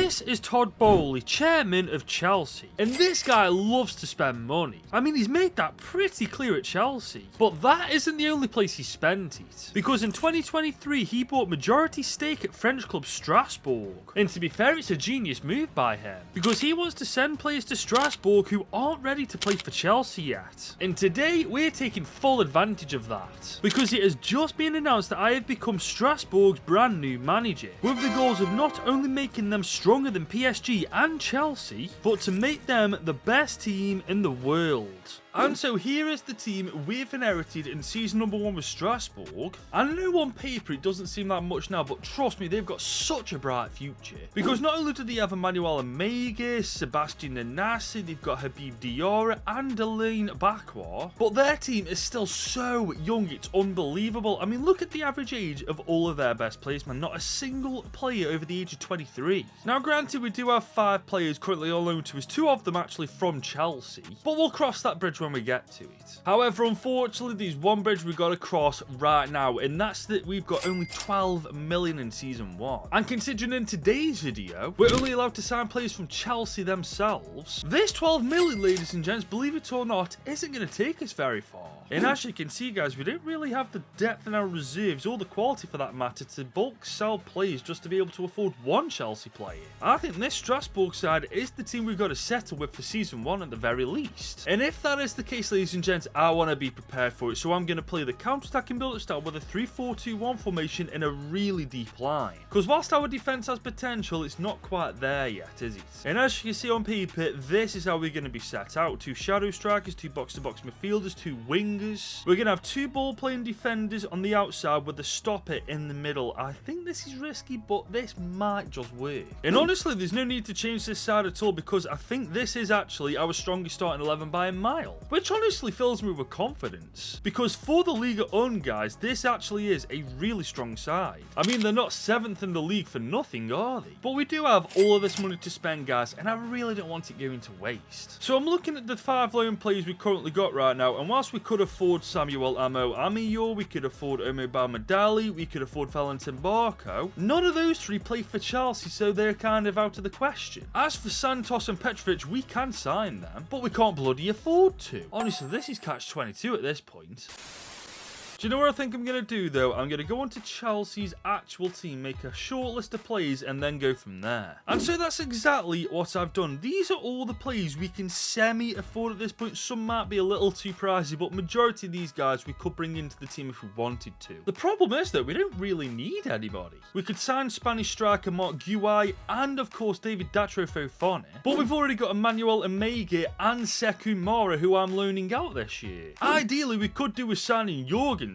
This is Todd Bowley, chairman of Chelsea, and this guy loves to spend money. I mean, he's made that pretty clear at Chelsea. But that isn't the only place he spent it, because in 2023 he bought majority stake at French club Strasbourg. And to be fair, it's a genius move by him, because he wants to send players to Strasbourg who aren't ready to play for Chelsea yet. And today we're taking full advantage of that, because it has just been announced that I have become Strasbourg's brand new manager, with the goals of not only making them stronger than PSG and Chelsea, but to make them the best team in the world. And so here is the team we've inherited in season number 1 with Strasbourg. I know on paper it doesn't seem that much now, but trust me, they've got such a bright future. Because not only do they have Emmanuel Omega, Sebastian Nanasi, they've got Habib Diarra and Elaine Bakwa, but their team is still so young, it's unbelievable. I mean, look at the average age of all of their best players, man. Not a single player over the age of 23. Now, granted, we do have 5 players currently on loan to us, 2 of them actually from Chelsea, but we'll cross that bridge when we get to it. However, unfortunately, there's one bridge we've got to cross right now, and that's that we've got only 12 million in season 1. And considering in today's video, we're only allowed to sign players from Chelsea themselves, this 12 million, ladies and gents, believe it or not, isn't going to take us very far. And as you can see, guys, we don't really have the depth in our reserves, or the quality for that matter, to bulk sell players just to be able to afford one Chelsea player. I think this Strasbourg side is the team we've got to settle with for season 1 at the very least. And if that is the case, ladies and gents, I want to be prepared for it, so I'm going to play the counter-attacking build-up style with a 3-4-2-1 formation in a really deep line. Because whilst our defence has potential, it's not quite there yet, is it? And as you can see on paper, this is how we're going to be set out. 2 shadow strikers, 2 box-to-box midfielders, 2 wingers. We're going to have 2 ball-playing defenders on the outside with a stopper in the middle. I think this is risky, but this might just work. And honestly, there's no need to change this side at all, because I think this is actually our strongest starting 11 by a mile. Which honestly fills me with confidence, because for the Liga Un, guys, this actually is a really strong side. I mean, they're not 7th in the league for nothing, are they? But we do have all of this money to spend, guys, and I really don't want it going to waste. So I'm looking at the 5 loan players we currently got right now, and whilst we could afford Samuel Amo Amiyor, we could afford Omobal Madali, we could afford Valentin Barco, none of those 3 play for Chelsea, so they're kind of out of the question. As for Santos and Petrovic, we can sign them, but we can't bloody afford to. Honestly, this is catch-22 at this point. Do you know what I think I'm going to do, though? I'm going to go onto Chelsea's actual team, make a short list of players, and then go from there. And so that's exactly what I've done. These are all the players we can semi-afford at this point. Some might be a little too pricey, but majority of these guys we could bring into the team if we wanted to. The problem is, though, we don't really need anybody. We could sign Spanish striker Mark Guay and, of course, David Datro Fofana, but we've already got Emmanuel Omega and Sekou Mara, who I'm loaning out this year. Ideally, we could do with signing Jorgen,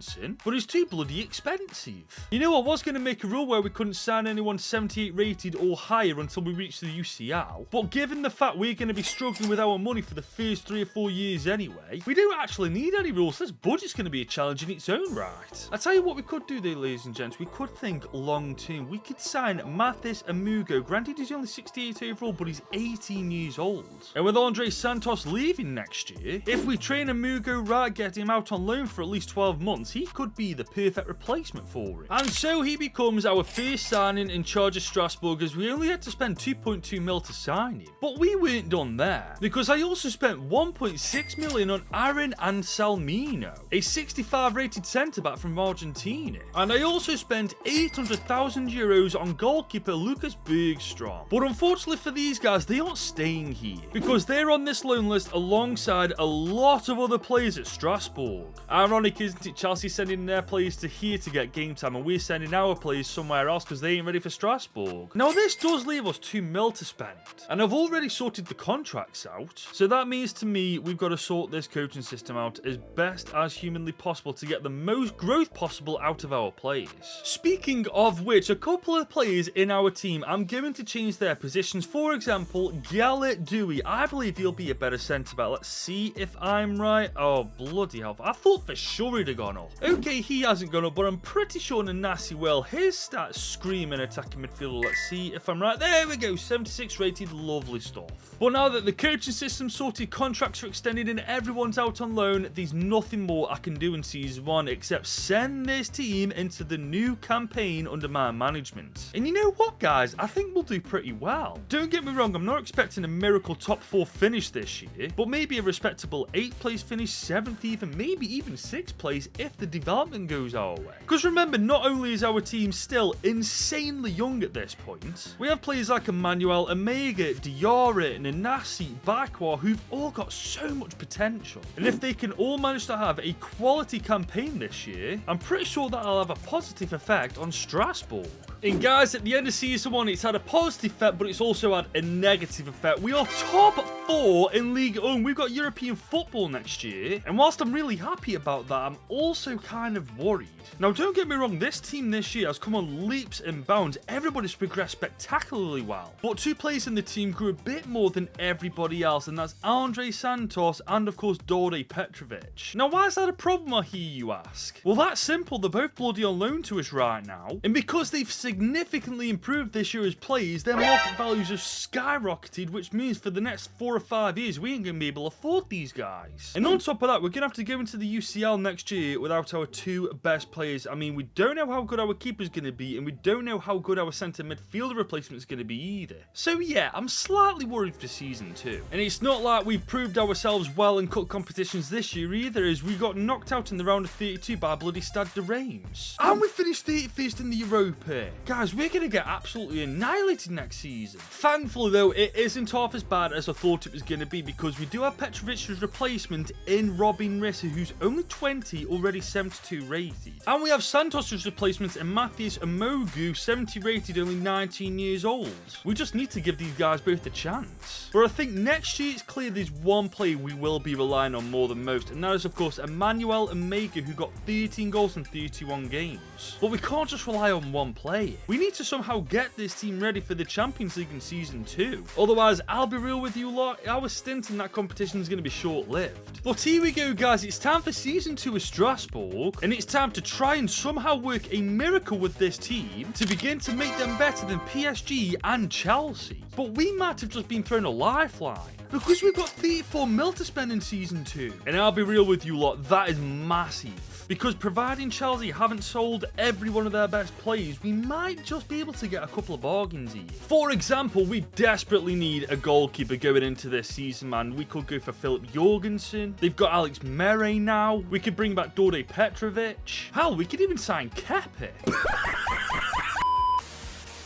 but it's too bloody expensive. You know, I was going to make a rule where we couldn't sign anyone 78 rated or higher until we reached the UCL, but given the fact we're going to be struggling with our money for the first 3 or 4 years anyway, we don't actually need any rules. This budget's going to be a challenge in its own right. I tell you what we could do though, ladies and gents, we could think long term. We could sign Mathis Amugo. Granted, he's only 68 overall, but he's 18 years old. And with Andre Santos leaving next year, if we train Amugo right, get him out on loan for at least 12 months, he could be the perfect replacement for him. And so he becomes our first signing in charge of Strasbourg, as we only had to spend 2.2 mil to sign him. But we weren't done there, because I also spent 1.6 million on Aaron Anselmino, a 65 rated centre-back from Argentina. And I also spent 800,000 euros on goalkeeper Lucas Bergstrom. But unfortunately for these guys, they aren't staying here, because they're on this loan list alongside a lot of other players at Strasbourg. Ironic, isn't it? Chelsea sending their players to here to get game time, and we're sending our players somewhere else because they ain't ready for Strasbourg. Now, this does leave us 2 mil to spend, and I've already sorted the contracts out, so that means to me we've got to sort this coaching system out as best as humanly possible to get the most growth possible out of our players. Speaking of which, a couple of players in our team, I'm going to change their positions. For example, Galit Dewey, I believe he'll be a better centre-back. Let's see if I'm right. Oh, bloody hell. I thought for sure he'd have gone up. not. Okay, he hasn't gone up, but I'm pretty sure Nanasi will. His stats screaming attacking midfielder. Let's see if I'm right. There we go, 76 rated, lovely stuff. But now that the coaching system's sorted, contracts are extended, and everyone's out on loan, there's nothing more I can do in Season 1 except send this team into the new campaign under my management. And you know what, guys? I think we'll do pretty well. Don't get me wrong, I'm not expecting a miracle top 4 finish this year, but maybe a respectable 8th place finish, 7th even, maybe even 6th place if the development goes our way. Because remember, not only is our team still insanely young at this point, we have players like Emmanuel, Omega, Diarra, Nanasi, Bakwa, who've all got so much potential. And if they can all manage to have a quality campaign this year, I'm pretty sure that'll have a positive effect on Strasbourg. And guys, at the end of Season 1, it's had a positive effect, but it's also had a negative effect. We are top 4 in League 1. We've got European football next year. And whilst I'm really happy about that, I'm also kind of worried. Now, don't get me wrong, this team this year has come on leaps and bounds. Everybody's progressed spectacularly well. But 2 players in the team grew a bit more than everybody else, and that's Andre Santos and, of course, Dorde Petrovic. Now, why is that a problem, I hear you ask? Well, that's simple. They're both bloody on loan to us right now. And because they've significantly improved this year as players, their market values have skyrocketed, which means for the next 4 or 5 years, we ain't going to be able to afford these guys. And on top of that, we're going to have to go into the UCL next year without our 2 best players. I mean, we don't know how good our keeper's going to be, and we don't know how good our centre midfielder replacement is going to be either. So yeah, I'm slightly worried for Season 2. And it's not like we've proved ourselves well in cup competitions this year either, as we got knocked out in the round of 32 by bloody Stade de Reims. And we finished 31st in the Europa. Guys, we're going to get absolutely annihilated next season. Thankfully though, it isn't half as bad as I thought it was going to be, because we do have Petrovic's replacement in Robin Rissa, who's only 20, already 72 rated. And we have Santos's replacement in Matthias Amogu, 70 rated, only 19 years old. We just need to give these guys both a chance. But I think next year it's clear there's one player we will be relying on more than most, and that is of course Emmanuel Omega, who got 13 goals in 31 games. But we can't just rely on one player. We need to somehow get this team ready for the Champions League in Season 2. Otherwise, I'll be real with you lot, our stint in that competition is going to be short-lived. But here we go, guys, it's time for Season 2 of Strasbourg, and it's time to try and somehow work a miracle with this team to begin to make them better than PSG and Chelsea. But we might have just been thrown a lifeline, because we've got 34 mil to spend in Season 2. And I'll be real with you lot, that is massive. Because providing Chelsea haven't sold every one of their best players, we might just be able to get a couple of bargains here. For example, we desperately need a goalkeeper going into this season, man. We could go for Philip Jorgensen. They've got Alex Mere now. We could bring back Dorde Petrovic. Hell, we could even sign Kepe.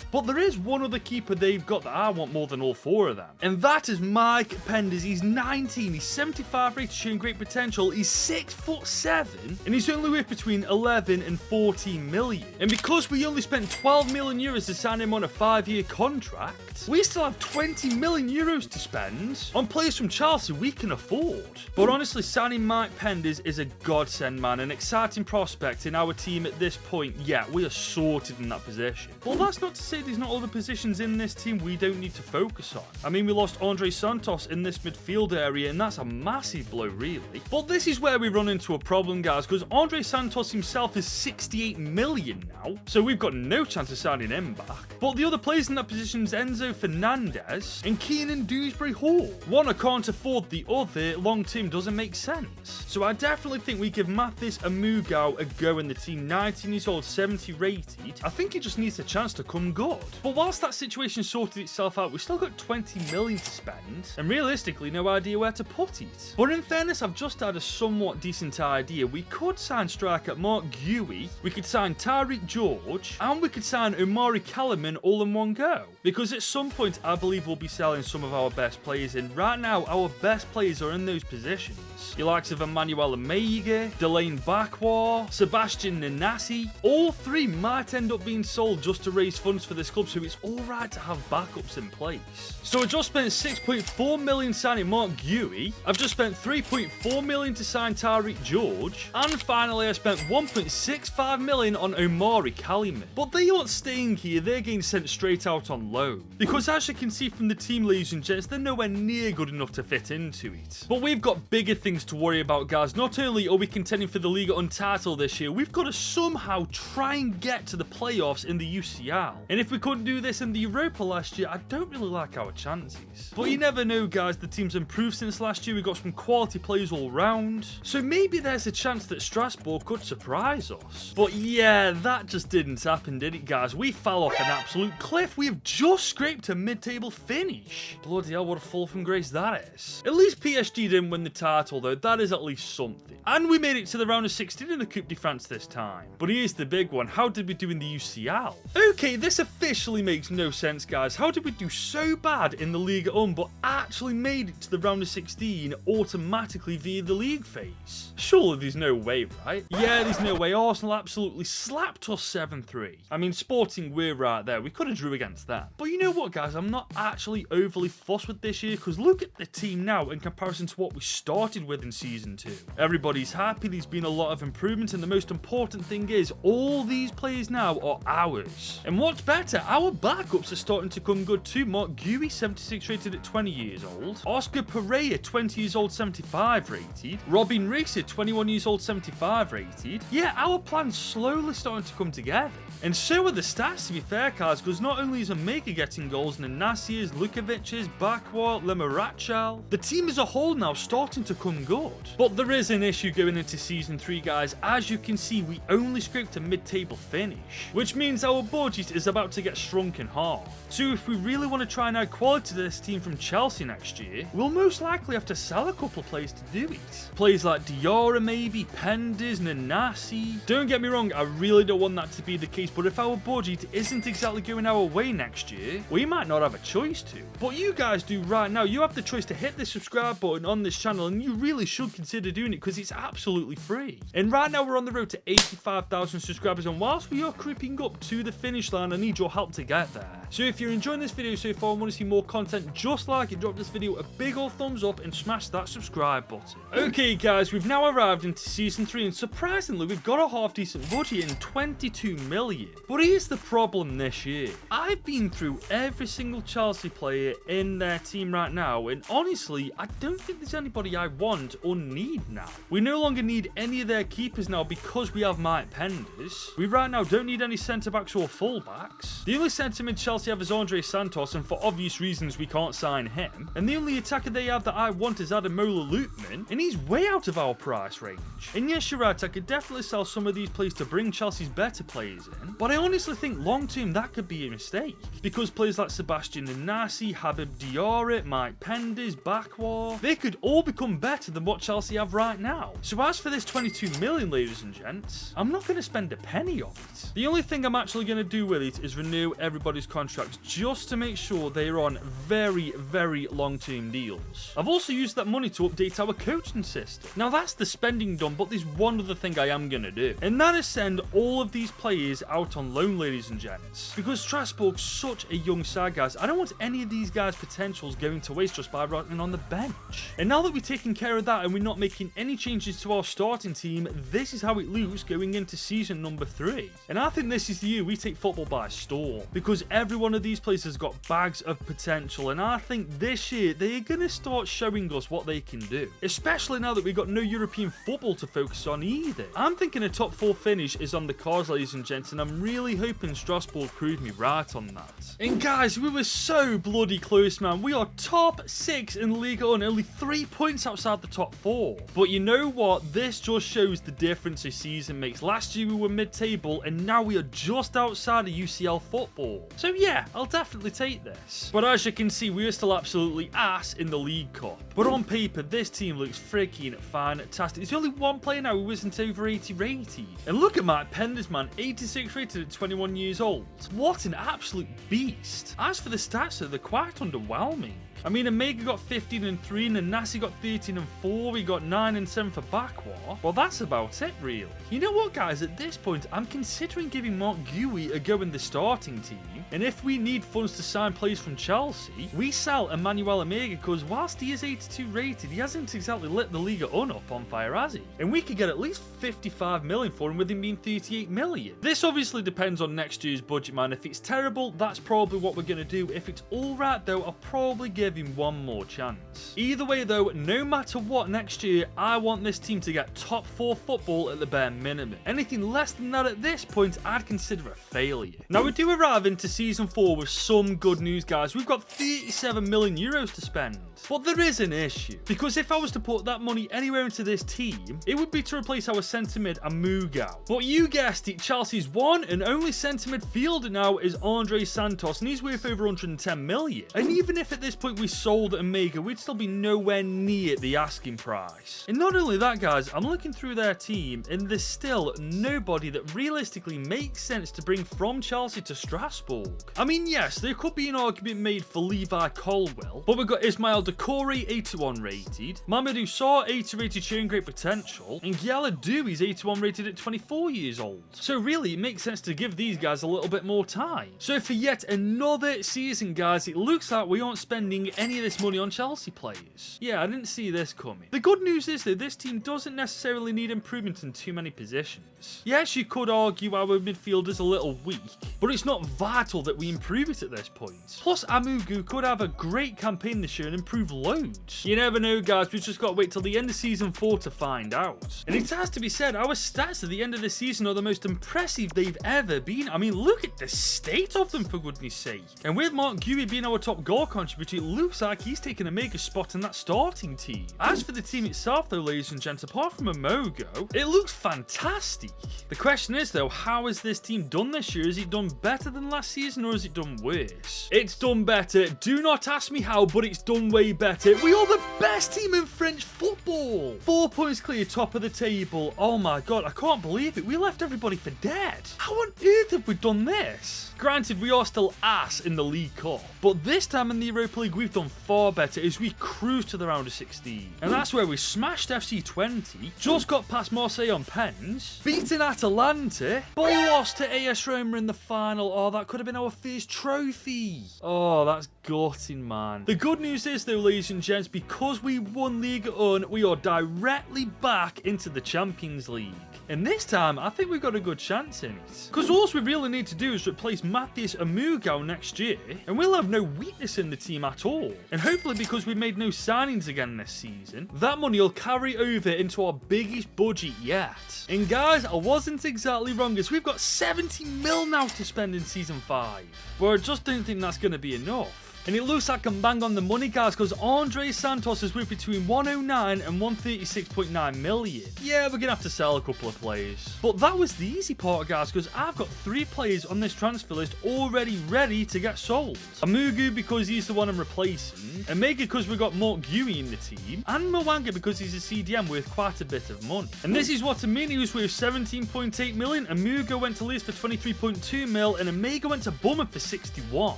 But there is one other keeper they've got that I want more than all 4 of them. And that is Mike Penders. He's 19, he's 75 rated, showing great potential. He's 6'7", and he's only worth between 11 and 14 million. And because we only spent 12 million euros to sign him on a 5-year contract, we still have 20 million euros to spend on players from Chelsea we can afford. But honestly, signing Mike Penders is a godsend, man. An exciting prospect in our team at this point. Yeah, we are sorted in that position. Well, that's not to say there's not other positions in this team we don't need to focus on. I mean, we lost Andre Santos in this midfield area, and that's a massive blow, really. But this is where we run into a problem, guys, because Andre Santos himself is 68 million now, so we've got no chance of signing him back. But the other players in that position is Enzo Fernandez and Keenan Dewsbury Hall. One I can't afford, the other long term doesn't make sense. So I definitely think we give Mathis Amugao a go in the team. 19 years old, 70 rated. I think he just needs a chance to come good. But whilst that situation sorted itself out, we've still got 20 million to spend, and realistically no idea where to put it. But in fairness, I've just had a somewhat decent idea. We could sign striker Mark Guewy, we could sign Tyreek George, and we could sign Omari Kellerman all in one go. Because at some point, I believe we'll be selling some of our best players, and right now, our best players are in those positions. The likes of Emmanuel Omega, Delane Bakwa, Sebastian Nanasi, all 3 might end up being sold just to raise funds for this club, so it's alright to have backups in place. So I just spent 6.4 million signing Mark Guéhi, I've just spent 3.4 million to sign Tariq George, and finally I spent 1.65 million on Omari Kaliman. But they aren't staying here, they're getting sent straight out on loan. Because as you can see from the team, ladies and gents, they're nowhere near good enough to fit into it. But we've got bigger things to worry about, guys. Not only are we contending for the Liga title this year, we've got to somehow try and get to the playoffs in the UCL. And if we couldn't do this in the Europa last year, I don't really like our chances. But you never know, guys, the team's improved since last year, we've got some quality players all round. So maybe there's a chance that Strasbourg could surprise us. But yeah, that just didn't happen, did it, guys? We fell off an absolute cliff. We have just scraped a mid-table finish. Bloody hell, what a fall from grace that is. At least PSG didn't win the title, though. That is at least something. And we made it to the round of 16 in the Coupe de France this time. But here's the big one. How did we do in the UCL? Okay, this officially makes no sense, guys. How did we do so bad in the Liga but actually made it to the round of 16 automatically via the league phase? Surely there's no way, right? Yeah, there's no way. Arsenal absolutely slapped us 7-3. I mean, Sporting, we're right there. We could have drew against that. But you know what, guys? I'm not actually overly fussed with this year, because look at the team now in comparison to what we started with in Season 2. Everybody's happy. There's been a lot of improvement, and the most important thing is all these players now are ours. And what's better, our backups are starting to come good too. Mark Guéhi, 76 rated at 20 years old. Oscar Pereira, 20 years old, 75 rated. Robin Reese, 21 years old, 75 rated. Yeah, our plan's slowly starting to come together. And so are the stats, to be fair, guys, because not only is Omega getting goals, Nanasi's, Lukovic's, Bakwa, Lemarachal, the team as a whole now starting to come good. But there is an issue going into Season 3, guys. As you can see, we only scraped a mid-table finish, which means our budget is about to get shrunk in half. So if we really want to try and add quality to this team from Chelsea next year, we'll most likely have to sell a couple of players to do it. Players like Diarra maybe, Pendes, Nanasi. Don't get me wrong, I really don't want that to be the case, but if our budget isn't exactly going our way next year, we might not have a choice to. But you guys do right now. You have the choice to hit the subscribe button on this channel, and you really should consider doing it because it's absolutely free. And right now we're on the road to 85,000 subscribers, and whilst we are creeping up to the finish line, I need your help to get there. So if you're enjoying this video so far and want to see more content just like it, drop this video a big old thumbs up and smash that subscribe button. Okay guys, we've now arrived into Season 3, and surprisingly we've got a half decent budget in 22 million. But here's the problem this year. I've been through every single Chelsea player in their team right now, and honestly, I don't think there's anybody I want or need now. We no longer need any of their keepers now because we have Mike Penders. We right now don't need any centre-backs or full-backs. The only centre mid Chelsea have is Andre Santos, and for obvious reasons we can't sign him. And the only attacker they have that I want is Ademola Lookman, and he's way out of our price range. And yes, you're right, I could definitely sell some of these players to bring Chelsea's better players in, but I honestly think long term that could be a mistake, because players like Sebastian Nanasi, Habib Diarra, Mike Penders, Bakwa, they could all become better than what Chelsea have right now. So as for this 22 million, ladies and gents, I'm not going to spend a penny of it. The only thing I'm actually going to do with it is renew everybody's contracts just to make sure they're on very, very long-term deals. I've also used that money to update our coaching system. Now that's the spending done, but there's one other thing I am going to do, and that is send all of these players out on loan, ladies and gents. Because Strasbourg's such a young side, guys, I don't want any of these guys' potentials going to waste just by rotting on the bench. And now that we've taken care of that and we're not making any changes to our starting team, this is how it looks going into season number 3. And I think this is the year we take football by storm, because every one of these players has got bags of potential, and I think this year they're going to start showing us what they can do, especially now that we've got no European football to focus on either. I'm thinking a top 4 finish is on the cards, ladies and gents, and I'm really hoping Strasbourg proved me right on that. And guys, we were so bloody close, man. We are top 6 in Liga and only 3 points outside the top 4. But you know what? This just shows the difference a season makes. Last year we were mid-table, and now we are just outside of UCL football. So yeah, I'll definitely take this. But as you can see, we are still absolutely ass in the League Cup. But on paper, this team looks freaking fantastic. There's only one player now who isn't over 80 rated. And look at Mike Penders, man, 86 rated at 21 years old. What an absolute beast. As for the stats, though, they're quite underwhelming. I mean, Omega got 15 and 3, and Nasi got 13 and 4, we got 9 and 7 for Bakwa. Well, that's about it, really. You know what, guys? At this point, I'm considering giving Mark Guéhi a go in the starting team, And if we need funds to sign players from Chelsea, we sell Emmanuel Omega because whilst he is 82 rated, he hasn't exactly lit the Liga up on fire, has he? And we could get at least 55 million for him with him being 38 million. This obviously depends on next year's budget, man. If it's terrible, that's probably what we're going to do. If it's alright though, I'll probably give him one more chance. Either way though, no matter what next year, I want this team to get top 4 football at the bare minimum. Anything less than that at this point, I'd consider a failure. Now we do arrive into season 4 with some good news, guys. We've got 37 million euros to spend. But there is an issue, because if I was to put that money anywhere into this team, it would be to replace our centre mid Amugao. But you guessed it, Chelsea's one and only centre midfielder now is Andre Santos, and he's worth over 110 million. And even if at this point we sold Omega, we'd still be nowhere near the asking price. And not only that, guys, I'm looking through their team and there's still nobody that realistically makes sense to bring from Chelsea to Strasbourg. I mean, yes, there could be an argument made for Levi Colwill, but we've got Ismail Decore, 81 rated, Mamadou Sarr, 80 rated, showing great potential, and Gyala Doui's 81 rated at 24 years old. So really, it makes sense to give these guys a little bit more time. So for yet another season, guys, it looks like we aren't spending any of this money on Chelsea players. Yeah, I didn't see this coming. The good news is that this team doesn't necessarily need improvement in too many positions. Yes, you could argue our midfield is a little weak, but it's not vital that we improve it at this point. Plus, Amugu could have a great campaign this year and improve loads. You never know, guys, we've just got to wait till the end of season 4 to find out. And it has to be said, our stats at the end of the season are the most impressive they've ever been. I mean, look at the state of them, for goodness sake. And with Mark Guéhi being our top goal contributor, it looks like he's taken a mega spot in that starting team. As for the team itself though, ladies and gents, apart from Amogo, it looks fantastic. The question is though, how has this team done this year? Is it done better than last season or is it done worse? It's done better. Do not ask me how, but it's done way better. We are the best team in French football. 4 points clear, top of the table. Oh my god, I can't believe it. We left everybody for dead. How on earth have we done this? Granted, we are still ass in the League Cup, but this time in the Europa League, we've done far better as we cruised to the round of 16. And that's where we smashed FC 20, just got past Marseille on pens, beaten Atalanta, but lost to AS Roma in the final. Oh, that could have been our first trophy. Oh, that's gutting, man. The good news is though, ladies and gents, because we won Liga 1, we are directly back into the Champions League. And this time, I think we've got a good chance in it. Because all we really need to do is replace Matthias Amugao next year, and we'll have no weakness in the team at all. And hopefully, because we've made no signings again this season, that money will carry over into our biggest budget yet. And guys, I wasn't exactly wrong, as we've got 70 mil now to spend in Season 5. But I just don't think that's going to be enough. And it looks like I'm bang on the money, guys, because Andre Santos is worth between 109 and 136.9 million. Yeah, we're going to have to sell a couple of players. But that was the easy part, guys, because I've got 3 players on this transfer list already ready to get sold. Amugu because he's the one I'm replacing, Omega because we've got Mark Guéhi in the team, and Mwanga because he's a CDM worth quite a bit of money. And this is what Amini was worth 17.8 million, Amuga went to Leeds for 23.2 mil, and Omega went to Bournemouth for 61.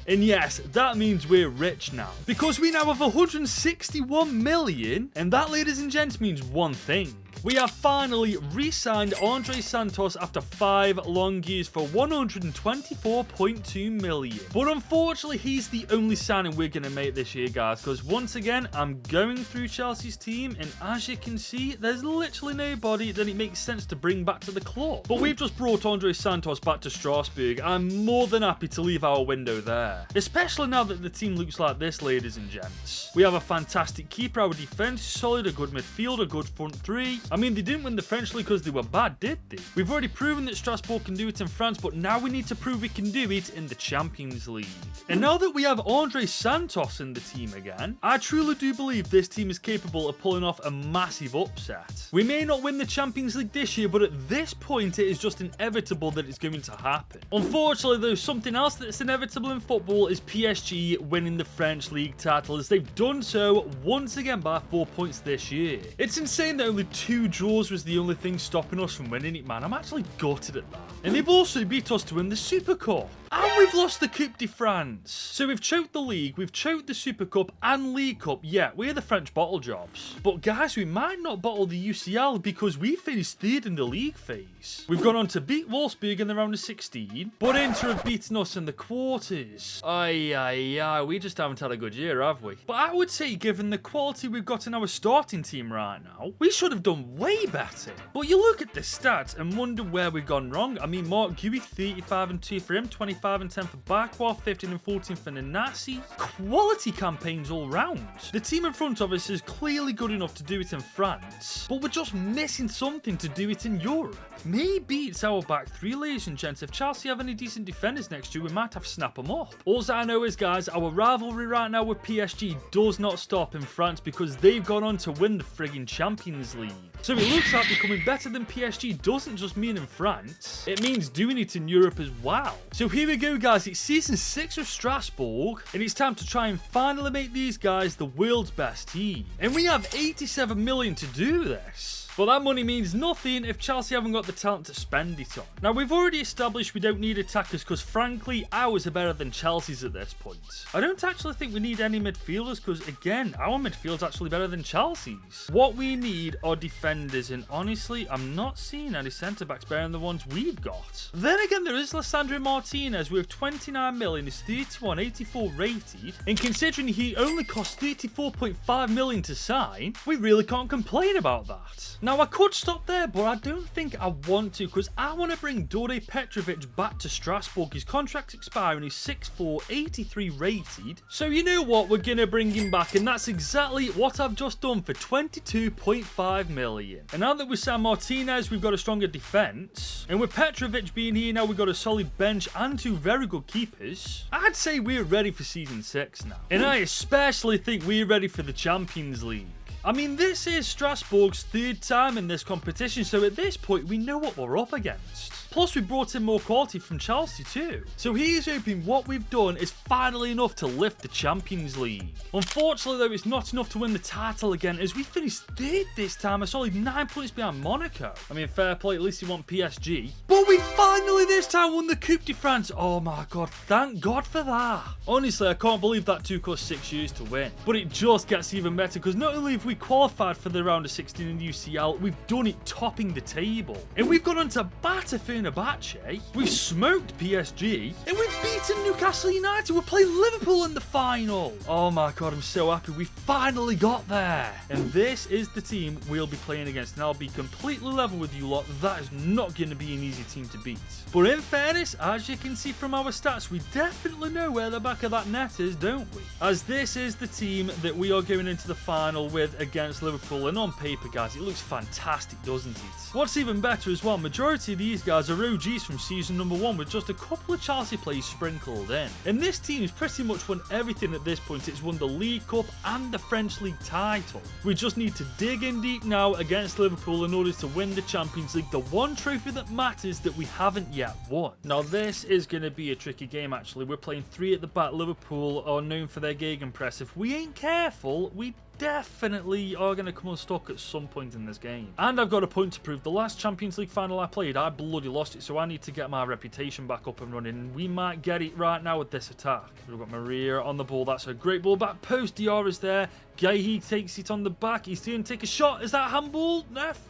And yes, that means we're rich now, because we now have 161 million, and that, ladies and gents, means one thing. We have finally re-signed Andre Santos after 5 long years for 124.2 million. But unfortunately, he's the only signing we're going to make this year, guys, because once again, I'm going through Chelsea's team, and as you can see, there's literally nobody that it makes sense to bring back to the club. But we've just brought Andre Santos back to Strasbourg. I'm more than happy to leave our window there, especially now that the team looks like this, ladies and gents. We have a fantastic keeper, our defence is solid, a good midfield, a good front 3. I mean, they didn't win the French league because they were bad, did they? We've already proven that Strasbourg can do it in France, but now we need to prove we can do it in the Champions League. And now that we have Andre Santos in the team again, I truly do believe this team is capable of pulling off a massive upset. We may not win the Champions League this year, but at this point, it is just inevitable that it's going to happen. Unfortunately, though, something else that's inevitable in football is PSG winning the French league title, as they've done so once again by 4 points this year. It's insane that only 2 draws was the only thing stopping us from winning it, man. I'm actually gutted at that. And they've also beat us to win the Super Cup. And we've lost the Coupe de France. So we've choked the league, we've choked the Super Cup and League Cup. Yeah, we're the French bottle jobs. But guys, we might not bottle the UCL because we finished third in the league phase. We've gone on to beat Wolfsburg in the round of 16, but Inter have beaten us in the quarters. We just haven't had a good year, have we? But I would say, given the quality we've got in our starting team right now, we should have done way better. But you look at the stats and wonder where we've gone wrong. I mean, Mark Guy, 35 and 2 for him, 25 and 10 for Bakwa, 15 and 14 for Nanasi. Quality campaigns all round. The team in front of us is clearly good enough to do it in France, but we're just missing something to do it in Europe. Maybe it's our back three, ladies and gents. If Chelsea have any decent defenders next year, we might have to snap them up. All I know is, guys, our rivalry right now with PSG does not stop in France because they've gone on to win the friggin' Champions League. So it looks like becoming better than PSG doesn't just mean in France, it means doing it in Europe as well. So here we go, guys, it's season 6 of Strasbourg, and it's time to try and finally make these guys the world's best team. And we have 87 million to do this. But that money means nothing if Chelsea haven't got the talent to spend it on. Now, we've already established we don't need attackers because, frankly, ours are better than Chelsea's at this point. I don't actually think we need any midfielders because, again, our midfield's actually better than Chelsea's. What we need are defenders, and honestly, I'm not seeing any centre-backs better than the ones we've got. Then again, there is Lissandro Martinez with 29 million, is 31, 84 rated, and considering he only cost 34.5 million to sign, we really can't complain about that. Now, I could stop there, but I don't think I want to because I want to bring Dore Petrovic back to Strasbourg. His contract's expiring, he's 6'4", 83 rated. So you know what, we're going to bring him back, and that's exactly what I've just done for 22.5 million. And now that we signed Martinez, we've got a stronger defence. And with Petrovic being here now, we've got a solid bench and 2 very good keepers. I'd say we're ready for season 6 now. And I especially think we're ready for the Champions League. I mean, this is Strasbourg's 3rd time in this competition, so at this point, we know what we're up against. Plus, we brought in more quality from Chelsea too. So here's hoping what we've done is finally enough to lift the Champions League. Unfortunately, though, it's not enough to win the title again, as we finished 3rd this time, a solid 9 points behind Monaco. I mean, fair play, at least you want PSG. But we finally this time won the Coupe de France. Oh my god, thank God for that. Honestly, I can't believe that took us 6 years to win. But it just gets even better, because not only have we qualified for the round of 16 in the UCL, we've done it topping the table. And we've gone on to batter Fenerbahce, we've smoked PSG, and we've beaten Newcastle United. We're playing Liverpool in the final. Oh my god, I'm so happy we finally got there. And this is the team we'll be playing against, and I'll be completely level with you lot, that is not going to be an easy team to beat. But in fairness, as you can see from our stats, we definitely know where the back of that net is, don't we? As this is the team that we are going into the final with against Liverpool, and on paper, guys, it looks fantastic, doesn't it? What's even better as well, majority of these guys are OGs from season number 1 with just a couple of Chelsea players sprinkled in. And this team has pretty much won everything at this point. It's won the League Cup and the French League title. We just need to dig in deep now against Liverpool in order to win the Champions League, the one trophy that matters that we haven't yet won. Now this is going to be a tricky game actually. We're playing 3 at the back. Liverpool are known for their gegenpress. If we ain't careful, we definitely are going to come unstuck at some point in this game. And I've got a point to prove. The last Champions League final I played, I bloody lost it, so I need to get my reputation back up and running. We might get it right now with this attack. We've got Maria on the ball. That's a great ball back post. Diarra's there. Guy takes it on the back. He's going to take a shot. Is that handball?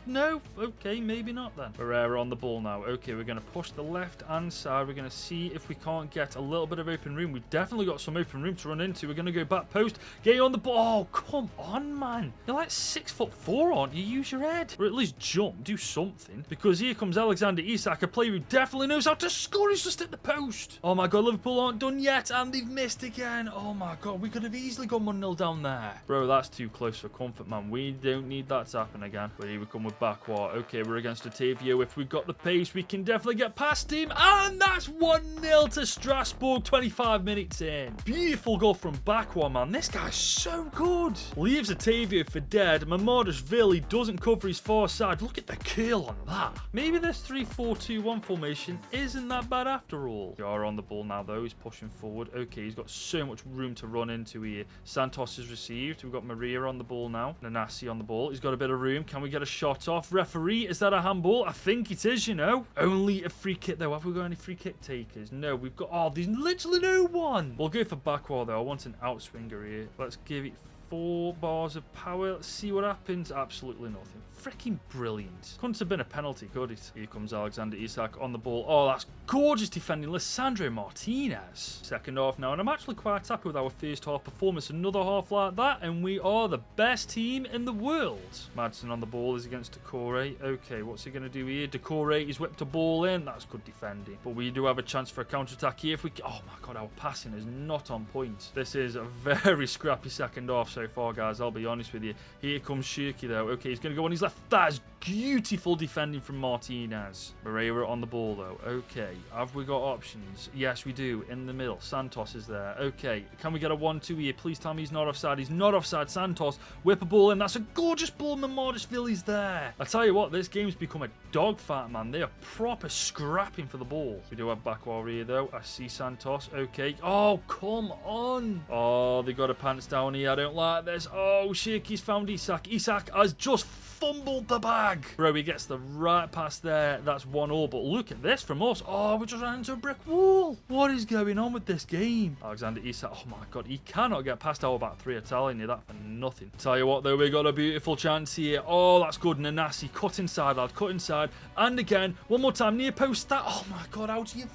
No. Okay, maybe not then. Pereira on the ball now. Okay, we're going to push the left-hand side. We're going to see if we can't get a little bit of open room. We've definitely got some open room to run into. We're going to go back post. Guy on the ball. Oh, come on, man. You're like 6'4", aren't you? Use your head. Or at least jump. Do something. Because here comes Alexander Isak, a player who definitely knows how to score. He's just at the post. Oh, my God. Liverpool aren't done yet, and they've missed again. Oh, my God. We could have easily gone 1-0 down there. Bro, that's too close for comfort, man. We don't need that to happen again. But here we come with Bakwa. Okay, we're against Otavio. If we've got the pace, we can definitely get past him. And that's 1-0 to Strasbourg, 25 minutes in. Beautiful goal from Bakwa, man. This guy's so good. Leaves Otavio for dead. Mamadashvili doesn't cover his far side. Look at the curl on that. Maybe this 3-4-2 4-2-1 formation isn't that bad after all. They are on the ball now, though. He's pushing forward. Okay, he's got so much room to run into here. Santos has received. We've got Maria on the ball now. Nanasi on the ball. He's got a bit of room. Can we get a shot off? Referee, is that a handball? I think it is, you know. Only a free kick, though. Have we got any free kick takers? No, we've got... Oh, there's literally no one. We'll go for backward, though. I want an outswinger here. Let's give it 4 bars of power. Let's see what happens. Absolutely nothing. Freaking brilliant. Couldn't have been a penalty, could it? Here comes Alexander Isak on the ball. Oh, that's gorgeous defending. Lissandro Martinez. Second half now, and I'm actually quite happy with our first half performance. Another half like that, and we are the best team in the world. Madsen on the ball is against Decore. Okay, what's he going to do here? Decore, he's whipped a ball in. That's good defending. But we do have a chance for a counter-attack here. If we... Oh my god, our passing is not on point. This is a very scrappy second half so far, guys. I'll be honest with you. Here comes Shirky, though. Okay, he's going to go on his left. That is beautiful defending from Martinez. Moreira on the ball, though. Okay, have we got options? Yes, we do. In the middle. Santos is there. Okay, can we get a 1-2 here? Please tell me he's not offside. He's not offside. Santos, whip a ball in. That's a gorgeous ball. Mamardashvili's there. I tell you what, this game's become a dogfight, man. They are proper scrapping for the ball. We do have Backwar here, though. I see Santos. Okay. Oh, come on. Oh, they got a pants down here. I don't like this. Oh, Shirky's found Isak. Isak has just fumbled the bag. Bro, he gets the right pass there. That's 1-1. But look at this from us. Oh, we just ran into a brick wall. What is going on with this game? Alexander Isak. Oh, my God. He cannot get past our back three. I'm telling you that for nothing. Tell you what, though, we got a beautiful chance here. Oh, that's good. Nanasi. Cut inside, lad. Cut inside. And again. One more time. Near post. That. Oh, my God. How do you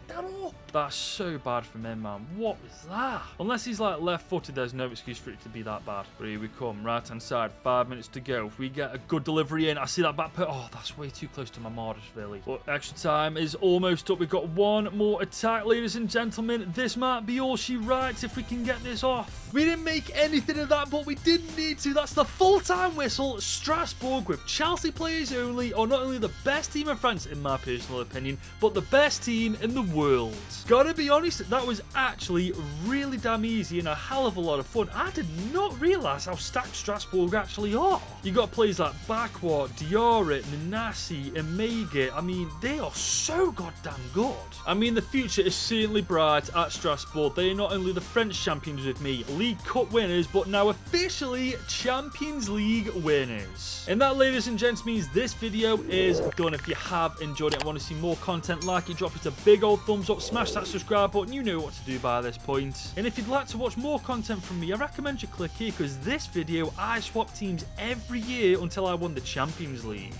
that up? That's so bad from him, man. What was that? Unless he's like left-footed, there's no excuse for it to be that bad. But here we come, right-hand side, 5 minutes to go. If we get a good delivery in, I see that back put. Oh, that's way too close to Mamardashvili. But extra time is almost up. We've got one more attack, ladies and gentlemen. This might be all she writes if we can get this off. We didn't make anything of that, but we didn't need to. That's the full-time whistle. Strasbourg with Chelsea players only are not only the best team in France, in my personal opinion, but the best team in the world. Gotta be honest, that was actually really damn easy and a hell of a lot of fun. I did not realise how stacked Strasbourg actually are. You got players like Backward, Diarra, Nanasi, Emega. I mean, they are so goddamn good. I mean, the future is certainly bright at Strasbourg. They are not only the French champions with me, League Cup winners, but now officially Champions League winners. And that, ladies and gents, means this video is done. If you have enjoyed it and want to see more content like it, drop it a big old thumbs up, smash that subscribe button. You know what to do by this point. And if you'd like to watch more content from me, I recommend you click here, because this video I swap teams every year until I won the Champions League.